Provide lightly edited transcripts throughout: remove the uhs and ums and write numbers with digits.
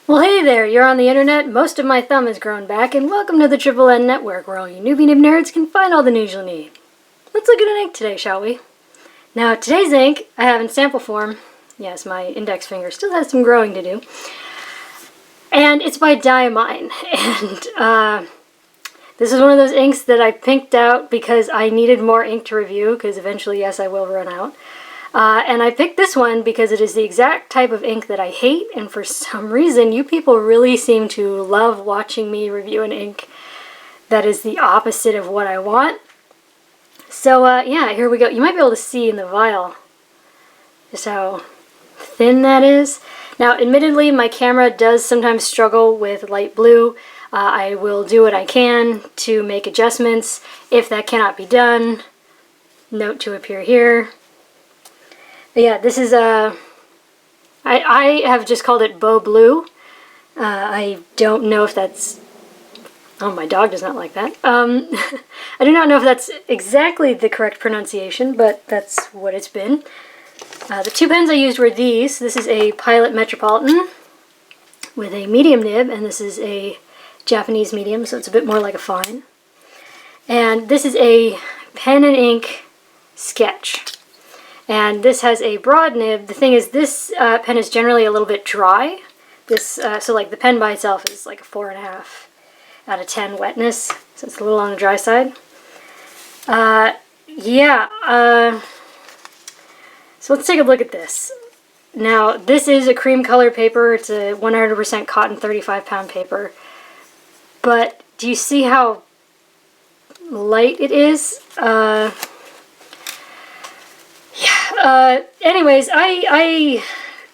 Well, hey there, you're on the internet, most of my thumb has grown back, and welcome to the Triple N Network, where all you newbie nib nerds can find all the news you'll need. Let's look at an ink today, shall we? Now, today's ink I have in sample form. Yes, my index finger still has some growing to do. And it's by Diamine, and this is one of those inks that I picked out because I needed more ink to review, because eventually, yes, I will run out. And I picked this one because it is the exact type of ink that I hate, and for some reason you people really seem to love watching me review an ink that is the opposite of what I want. So yeah, here we go. You might be able to see in the vial just how thin that is. Now admittedly my camera does sometimes struggle with light blue. I will do what I can to make adjustments. If that cannot be done, note to appear here. But yeah, this is I have just called it Beau Blue. I don't know if that's... Oh, my dog does not like that. I do not know if that's exactly the correct pronunciation, but that's what it's been. The two pens I used were these. This is a Pilot Metropolitan with a medium nib, and this is a Japanese medium, so it's a bit more like a fine. And this is a pen and ink sketch. And this has a broad nib. The thing is, this pen is generally a little bit dry. This so like the pen by itself is like a 4.5 out of 10 wetness, so it's a little on the dry side. Yeah. So let's take a look at this. Now, this is a cream color paper. It's a 100% cotton 35-pound paper. But do you see how light it is? Anyways, I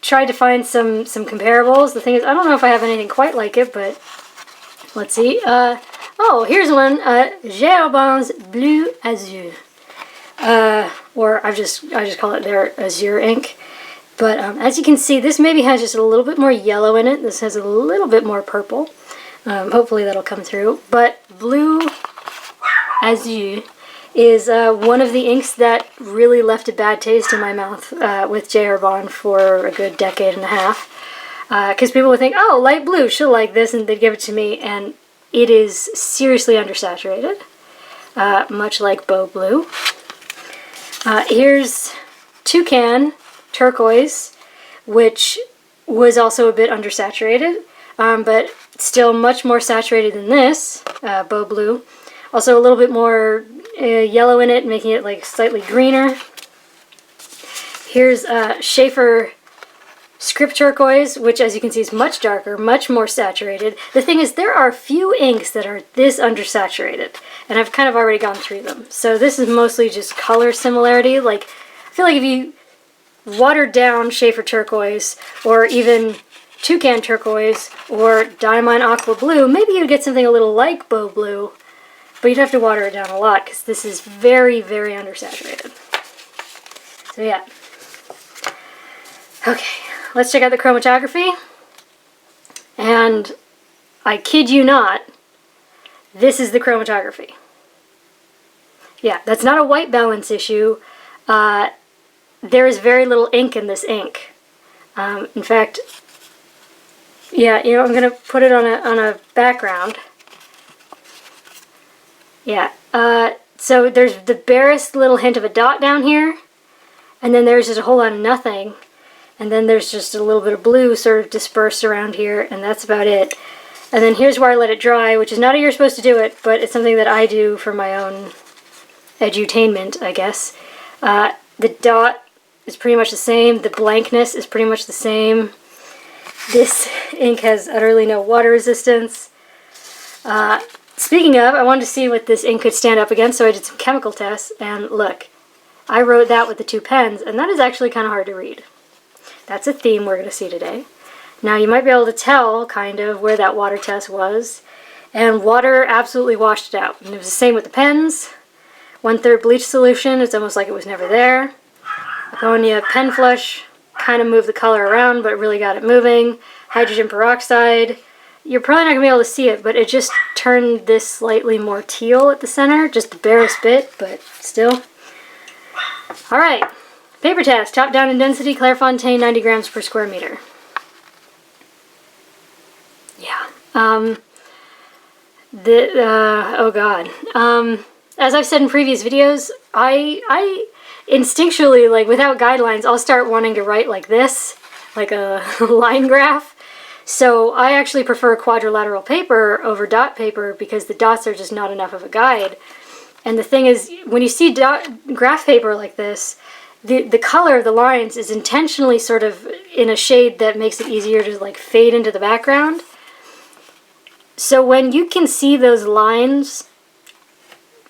tried to find some comparables. The thing is, I don't know if I have anything quite like it, but let's see. Oh, here's one. Gerobin's Bleu Azur. Or I just call it their Azure ink. But as you can see, this maybe has just a little bit more yellow in it. This has a little bit more purple. Hopefully that'll come through. But Bleu Azur is one of the inks that really left a bad taste in my mouth with Gerobin for a good decade and a half. Because people would think, oh, light blue, she'll like this, and they'd give it to me, and it is seriously undersaturated, much like Beau Blue. Here's Toucan Turquoise, which was also a bit undersaturated, but still much more saturated than this, Beau Blue. Also a little bit more yellow in it, making it like slightly greener. Here's Schaefer Script Turquoise, which as you can see is much darker, much more saturated. The thing is, there are few inks that are this undersaturated, and I've kind of already gone through them. So this is mostly just color similarity. Like, I feel like if you watered down Schaefer Turquoise, or even Toucan Turquoise, or Diamine Aqua Blue, maybe you'd get something a little like Beau Blue, but you'd have to water it down a lot because this is very, very undersaturated. So yeah. Okay, let's check out the chromatography. And I kid you not, this is the chromatography. Yeah, that's not a white balance issue. There is very little ink in this ink. In fact, yeah, you know, I'm going to put it on a background. Yeah, so there's the barest little hint of a dot down here, and then there's just a whole lot of nothing, and then there's just a little bit of blue sort of dispersed around here, and that's about it. And then here's where I let it dry, which is not how you're supposed to do it, but it's something that I do for my own edutainment, I guess. The dot is pretty much the same, the blankness is pretty much the same. This ink has utterly no water resistance. Speaking of, I wanted to see what this ink could stand up against, so I did some chemical tests, and look, I wrote that with the two pens, and that is actually kind of hard to read. That's a theme we're going to see today. Now, you might be able to tell, kind of, where that water test was, and water absolutely washed it out. And it was the same with the pens. 1/3 bleach solution, it's almost like it was never there. Ammonia pen flush, kind of moved the color around, but really got it moving. Hydrogen peroxide. You're probably not going to be able to see it, but it just turned this slightly more teal at the center, just the barest bit, but still. Alright, paper test, top down in density, Clairefontaine, 90 grams per square meter. Oh God. As I've said in previous videos, I instinctually, like without guidelines, I'll start wanting to write like this, like a line graph. So I actually prefer quadrilateral paper over dot paper because the dots are just not enough of a guide. And the thing is, when you see graph paper like this, the color of the lines is intentionally sort of in a shade that makes it easier to like fade into the background. So when you can see those lines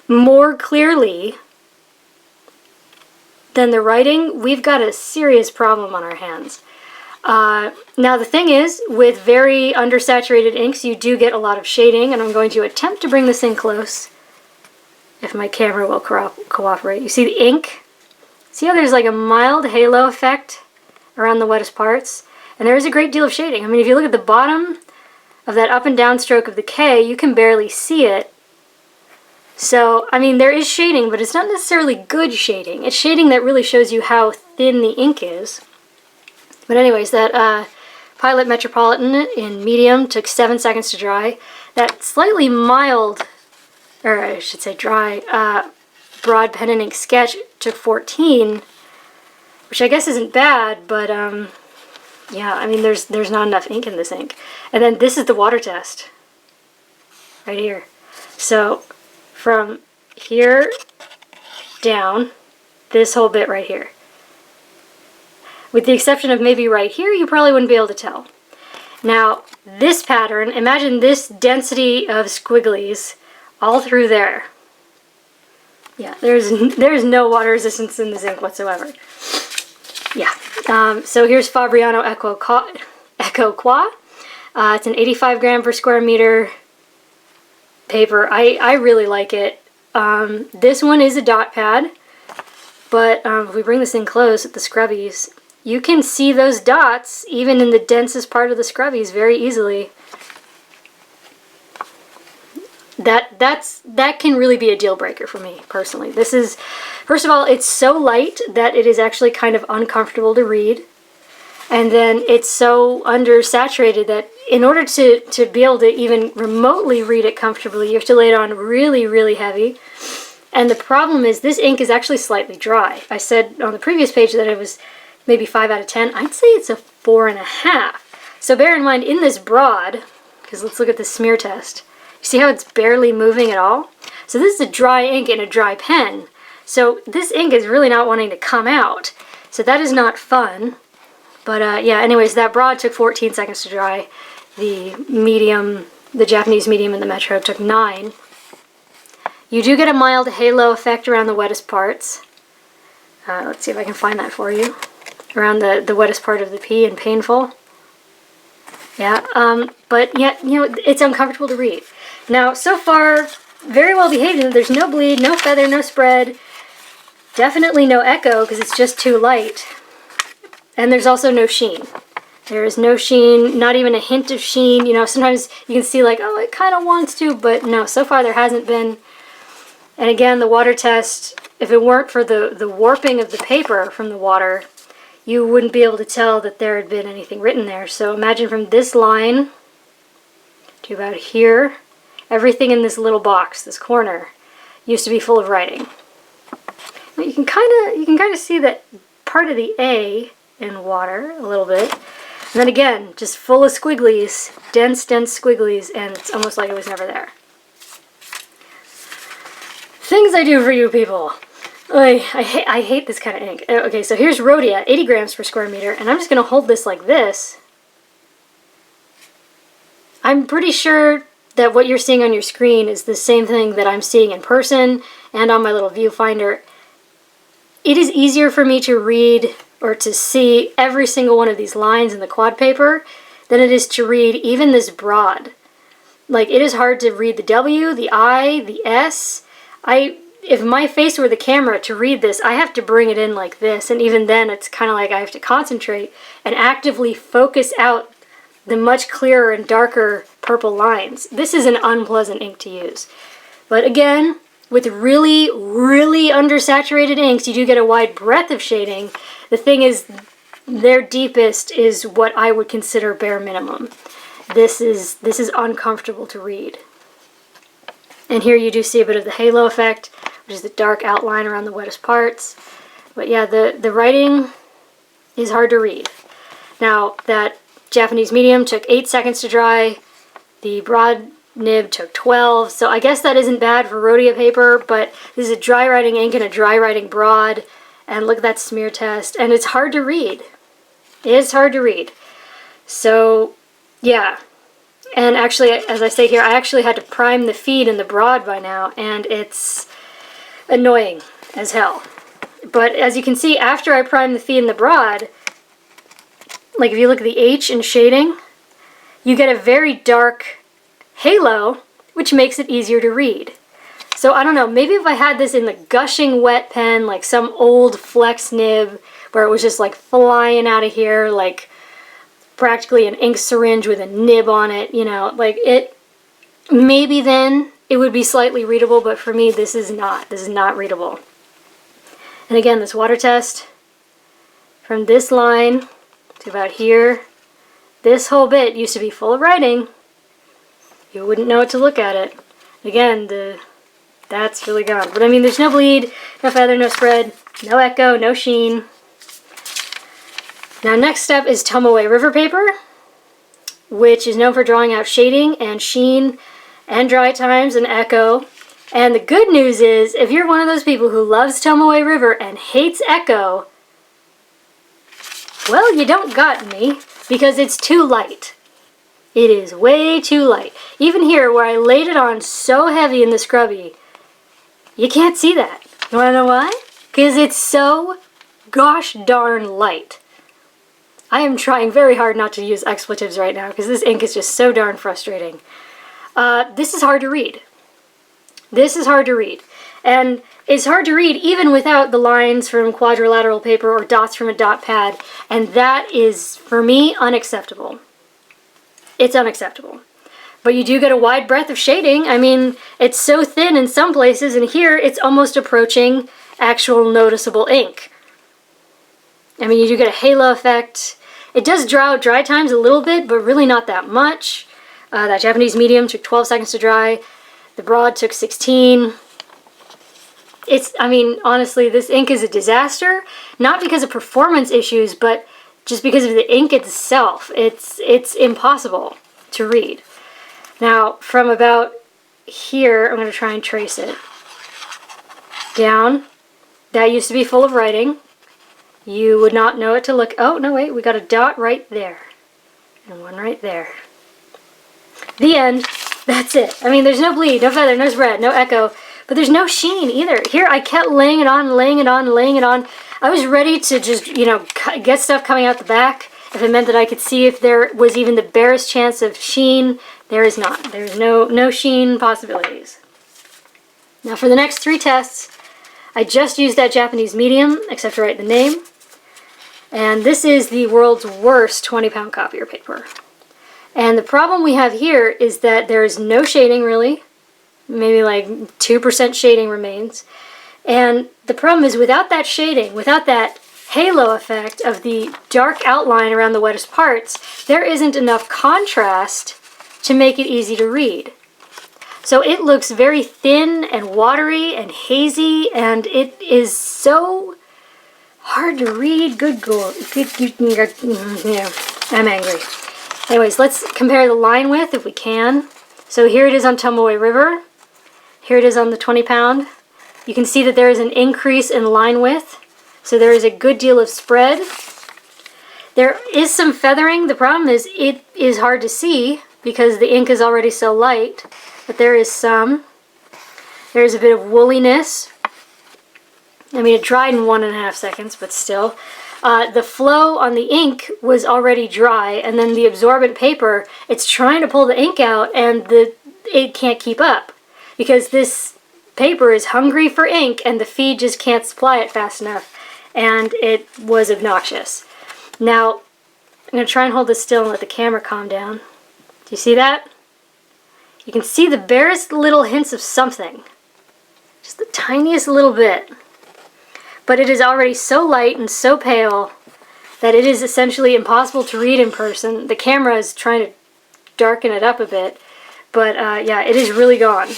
more clearly than the writing, we've got a serious problem on our hands. Now the thing is, with very undersaturated inks, you do get a lot of shading, and I'm going to attempt to bring this in close, if my camera will cooperate. You see the ink? See how there's like a mild halo effect around the wettest parts? And there is a great deal of shading. I mean, if you look at the bottom of that up and down stroke of the K, you can barely see it. So, I mean, there is shading, but it's not necessarily good shading. It's shading that really shows you how thin the ink is. But anyways, that Pilot Metropolitan in medium took 7 seconds to dry. That slightly mild, or I should say dry, broad pen and ink sketch took 14, which I guess isn't bad, but yeah, I mean, there's not enough ink in this ink. And then this is the water test, right here. So from here down, this whole bit right here. With the exception of maybe right here, you probably wouldn't be able to tell. Now, this pattern, imagine this density of squigglies all through there. Yeah, there's no water resistance in this ink whatsoever. Yeah, so here's Fabriano Echo Qua. It's an 85 gram per square meter paper. I really like it. This one is a dot pad, but if we bring this in close at the scrubbies, you can see those dots even in the densest part of the scrubbies very easily. That can really be a deal breaker for me personally. This is, first of all, it's so light that it is actually kind of uncomfortable to read. And then it's so undersaturated that in order to be able to even remotely read it comfortably, you have to lay it on really, really heavy. And the problem is this ink is actually slightly dry. I said on the previous page that it was maybe 5 out of 10. I'd say it's a 4.5. So bear in mind, in this broad, because let's look at the smear test. You see how it's barely moving at all? So this is a dry ink in a dry pen. So this ink is really not wanting to come out. So that is not fun. But yeah, anyways, that broad took 14 seconds to dry. The medium, the Japanese medium and the Metro took 9. You do get a mild halo effect around the wettest parts. Let's see if I can find that for you. Around the wettest part of the P in painful. Yeah, but yeah, you know, it's uncomfortable to read. Now, so far, very well behaved. There's no bleed, no feather, no spread. Definitely no echo because it's just too light. And there's also no sheen. There is no sheen, not even a hint of sheen. You know, sometimes you can see like, oh, it kind of wants to, but no, so far there hasn't been. And again, the water test, if it weren't for the warping of the paper from the water, you wouldn't be able to tell that there had been anything written there. So imagine from this line to about here, everything in this little box, this corner, used to be full of writing. But you can kind of see that part of the A in water a little bit. And then again, just full of squigglies, dense squigglies, and it's almost like it was never there. Things I do for you people. I hate this kind of ink. Okay, so here's Rhodia, 80 grams per square meter, and I'm just going to hold this like this. I'm pretty sure that what you're seeing on your screen is the same thing that I'm seeing in person and on my little viewfinder. It is easier for me to read or to see every single one of these lines in the quad paper than it is to read even this broad. Like, it is hard to read the W, the I, the S. If my face were the camera to read this, I have to bring it in like this, and even then it's kind of like I have to concentrate and actively focus out the much clearer and darker purple lines. This is an unpleasant ink to use. But again, with really, really undersaturated inks, you do get a wide breadth of shading. The thing is, their deepest is what I would consider bare minimum. this is uncomfortable to read. And here you do see a bit of the halo effect, which is the dark outline around the wettest parts. But yeah, the writing is hard to read. Now, that Japanese medium took 8 seconds to dry. The broad nib took 12. So I guess that isn't bad for Rhodia paper, but this is a dry writing ink and a dry writing broad. And look at that smear test. And it's hard to read. It is hard to read. So, yeah. And actually, as I say here, I actually had to prime the feed in the broad by now, and it's annoying as hell. But as you can see, after I prime the feed in the broad, like if you look at the H in shading, you get a very dark halo, which makes it easier to read. So I don't know, maybe if I had this in the gushing wet pen, like some old flex nib, where it was just like flying out of here, like practically an ink syringe with a nib on it, you know, like it, maybe then it would be slightly readable, but for me this is not readable. And again, this water test, from this line to about here, this whole bit used to be full of writing. You wouldn't know it to look at it. Again, that's really gone. But I mean, there's no bleed, no feather, no spread, no echo, no sheen. Now next step is Tomoe River paper, which is known for drawing out shading and sheen and dry times and echo. And the good news is, if you're one of those people who loves Tomoe River and hates echo, well, you don't got me, because it's too light. It is way too light. Even here, where I laid it on so heavy in the scrubby, you can't see that. You wanna know why? Because it's so gosh darn light. I am trying very hard not to use expletives right now because this ink is just so darn frustrating. This is hard to read. This is hard to read. And it's hard to read even without the lines from quadrilateral paper or dots from a dot pad. And that is, for me, unacceptable. It's unacceptable. But you do get a wide breadth of shading. I mean, it's so thin in some places, and here it's almost approaching actual noticeable ink. I mean, you do get a halo effect. It does draw out dry times a little bit, but really not that much. That Japanese medium took 12 seconds to dry. The broad took 16. I mean, honestly, this ink is a disaster. Not because of performance issues, but just because of the ink itself. It's impossible to read. Now, from about here, I'm going to try and trace it down. That used to be full of writing. You would not know it to look. Oh, no, wait, we got a dot right there. And one right there. The end. That's it. I mean, there's no bleed, no feather, no spread, no echo, but there's no sheen either. Here, I kept laying it on, laying it on, laying it on. I was ready to just, you know, get stuff coming out the back if it meant that I could see if there was even the barest chance of sheen. There is not. There's no sheen possibilities. Now, for the next 3 tests, I just used that Japanese medium, except to write the name. And this is the world's worst 20-pound copier paper. And the problem we have here is that there is no shading, really. Maybe like 2% shading remains. And the problem is, without that shading, without that halo effect of the dark outline around the wettest parts, there isn't enough contrast to make it easy to read. So it looks very thin and watery and hazy, and it is so hard to read. Yeah, I'm angry. Anyways, let's compare the line width if we can. So here it is on Tomoe River. Here it is on the 20-pound. You can see that there is an increase in line width. So there is a good deal of spread. There is some feathering. The problem is it is hard to see because the ink is already so light. But there is some. There is a bit of woolliness. I mean, it dried in 1.5 seconds, but still. The flow on the ink was already dry, and then the absorbent paper, it's trying to pull the ink out, and it can't keep up. Because this paper is hungry for ink, and the feed just can't supply it fast enough. And it was obnoxious. Now, I'm going to try and hold this still and let the camera calm down. Do you see that? You can see the barest little hints of something. Just the tiniest little bit. But it is already so light and so pale that it is essentially impossible to read in person. The camera is trying to darken it up a bit. But yeah, it is really gone.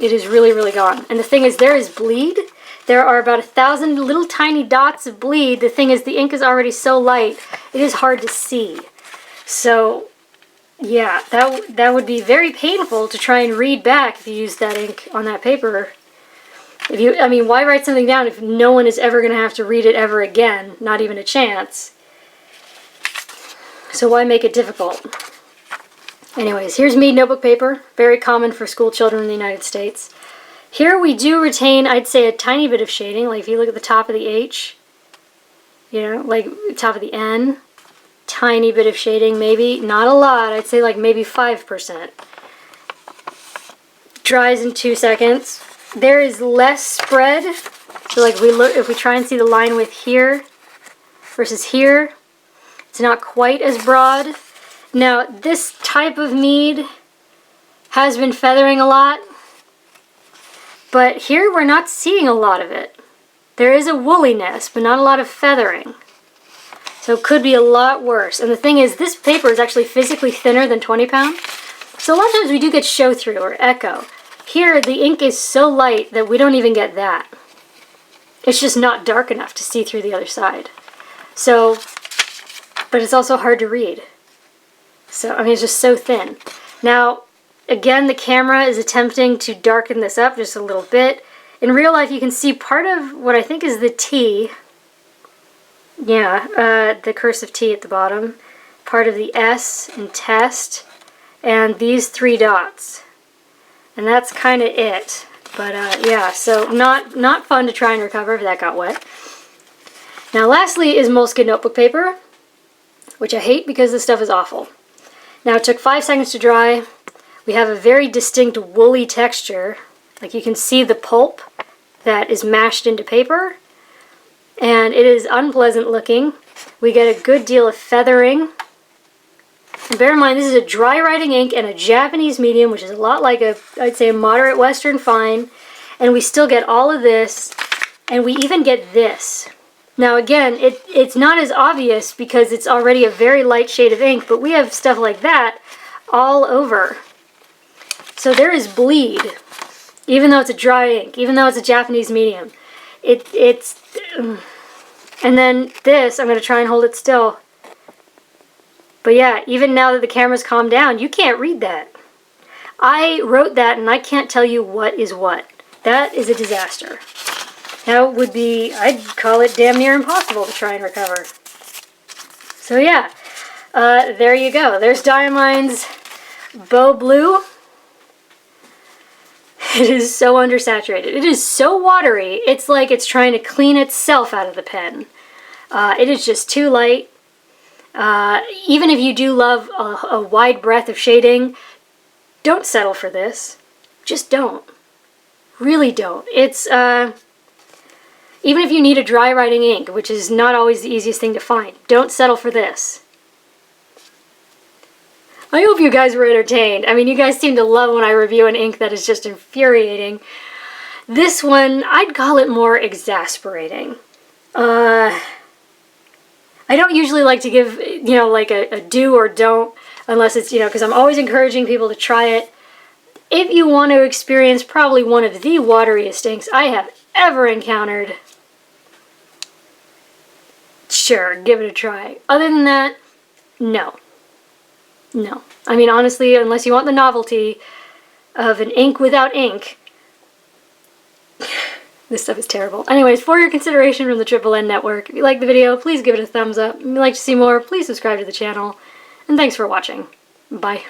It is really, really gone. And the thing is, there is bleed. There are about 1,000 little tiny dots of bleed. The thing is, the ink is already so light, it is hard to see. So yeah, that would be very painful to try and read back if you use that ink on that paper. I mean, why write something down if no one is ever going to have to read it ever again? Not even a chance. So why make it difficult? Anyways, here's Mead Notebook Paper. Very common for school children in the United States. Here we do retain, I'd say, a tiny bit of shading. Like if you look at the top of the H, you know, like top of the N, tiny bit of shading, maybe. Not a lot. I'd say like maybe 5%. Dries in 2 seconds. There is less spread. So like if we try and see the line with here versus here, it's not quite as broad. Now this type of mead has been feathering a lot, but here we're not seeing a lot of it. There is a woolliness, but not a lot of feathering. So it could be a lot worse. And the thing is, this paper is actually physically thinner than 20 pound. So a lot of times we do get show through or echo. Here, the ink is so light that we don't even get that. It's just not dark enough to see through the other side. So, but it's also hard to read. So, I mean, it's just so thin. Now, again, the camera is attempting to darken this up just a little bit. In real life, you can see part of what I think is the T. Yeah, the cursive T at the bottom. Part of the S in test. And these 3 dots. And that's kind of it. But yeah, so not fun to try and recover if that got wet. Now lastly is Moleskine notebook paper, which I hate because this stuff is awful. Now it took 5 seconds to dry. We have a very distinct woolly texture. Like you can see the pulp that is mashed into paper. And it is unpleasant looking. We get a good deal of feathering. And bear in mind, this is a dry writing ink and a Japanese medium, which is a lot like I'd say a moderate Western fine. And we still get all of this, and we even get this. Now again, it's not as obvious because it's already a very light shade of ink, but we have stuff like that all over. So there is bleed, even though it's a dry ink, even though it's a Japanese medium. And then this, I'm going to try and hold it still. But yeah, even now that the camera's calmed down, you can't read that. I wrote that and I can't tell you what is what. That is a disaster. That would be, I'd call it damn near impossible to try and recover. So yeah, there you go. There's Diamine's Beau Blue. It is so undersaturated. It is so watery, it's like it's trying to clean itself out of the pen. It is just too light. Even if you do love a wide breadth of shading, don't settle for this. Just don't. Really don't. It's, even if you need a dry writing ink, which is not always the easiest thing to find, don't settle for this. I hope you guys were entertained. I mean, you guys seem to love when I review an ink that is just infuriating. This one, I'd call it more exasperating. I don't usually like to give, you know, like a do or don't, unless it's, you know, because I'm always encouraging people to try it. If you want to experience probably one of the wateriest inks I have ever encountered, sure, give it a try. Other than that, no. No. I mean, honestly, unless you want the novelty of an ink without ink, this stuff is terrible. Anyways, for your consideration from the Triple N Network, if you like the video, please give it a thumbs up. If you'd like to see more, please subscribe to the channel. And thanks for watching. Bye.